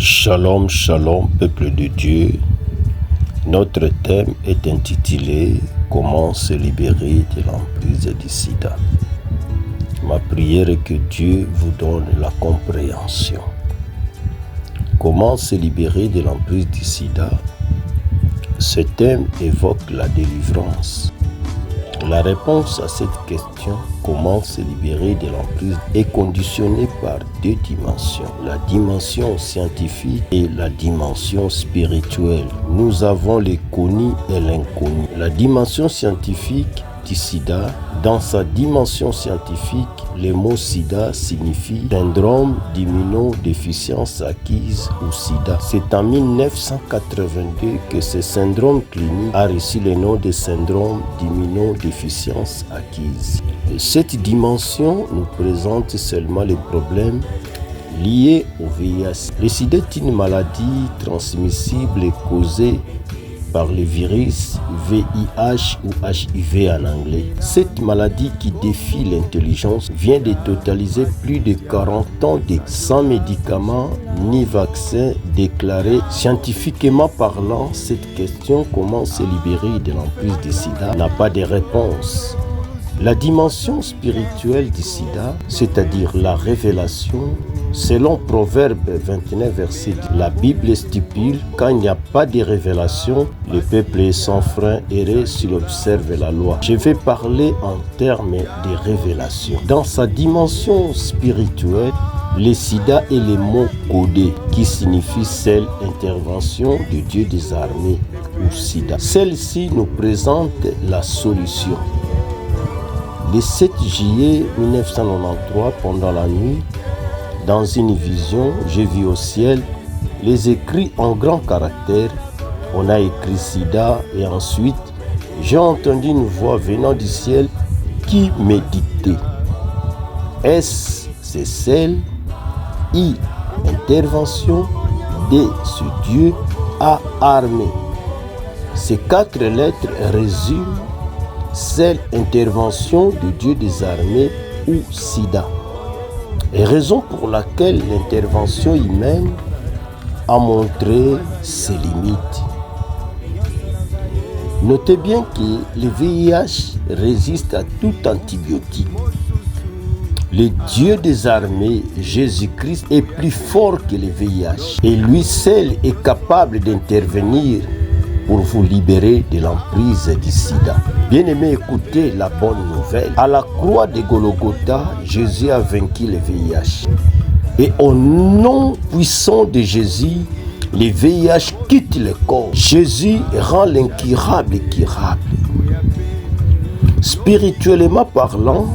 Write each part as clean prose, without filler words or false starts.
Shalom, shalom, peuple de Dieu. Notre thème est intitulé « Comment se libérer de l'emprise du sida ». Ma prière est que Dieu vous donne la compréhension. Comment se libérer de l'emprise du sida? Ce thème évoque la délivrance. La réponse à cette question, comment se libérer de l'emprise, est conditionnée par deux dimensions, la dimension scientifique et la dimension spirituelle. Nous avons les connus et l'inconnu. La dimension scientifique du sida, dans sa dimension scientifique, le mot sida signifie syndrome d'immunodéficience acquise ou sida. C'est en 1982 que ce syndrome clinique a reçu le nom de syndrome d'immunodéficience acquise. Cette dimension nous présente seulement les problèmes liés au VIH. Le sida est une maladie transmissible et causée par le virus VIH ou HIV en anglais. Cette maladie qui défie l'intelligence vient de totaliser plus de 40 ans sans médicaments ni vaccins déclarés. Scientifiquement parlant, cette question, comment se libérer de l'emprise du sida, n'a pas de réponse. La dimension spirituelle du sida, c'est-à-dire la révélation, selon Proverbe 29, verset 10, la Bible stipule quand il n'y a pas de révélation, le peuple est sans frein erré s'il observe la loi. Je vais parler en termes de révélation. Dans sa dimension spirituelle, le sida est le mot codé qui signifie seule intervention de Dieu des armées ou sida. Celle-ci nous présente la solution. Le 7 juillet 1993, pendant la nuit, dans une vision, j'ai vu au ciel les écrits en grand caractère. On a écrit sida et ensuite, j'ai entendu une voix venant du ciel qui me dictait. S, c'est celle. I, intervention. D, c'est Dieu. A, armée. Ces 4 lettres résument seule intervention de Dieu des armées ou sida. Et raison pour laquelle l'intervention humaine a montré ses limites. Notez bien que le VIH résiste à tout antibiotique. Le Dieu des armées, Jésus-Christ, est plus fort que le VIH. Et lui seul est capable d'intervenir pour vous libérer de l'emprise du sida. Bien-aimés, écoutez la bonne nouvelle. À la croix de Golgotha, Jésus a vaincu le VIH. Et au nom puissant de Jésus, le VIH quitte le corps. Jésus rend l'incurable curable. Spirituellement parlant,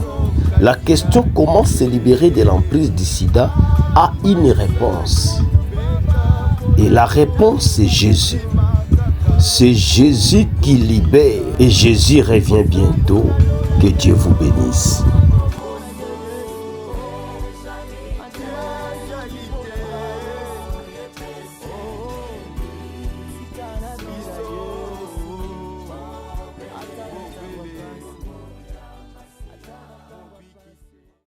la question comment se libérer de l'emprise du sida a une réponse. Et la réponse, c'est Jésus. C'est Jésus qui libère et Jésus revient bientôt. Que Dieu vous bénisse.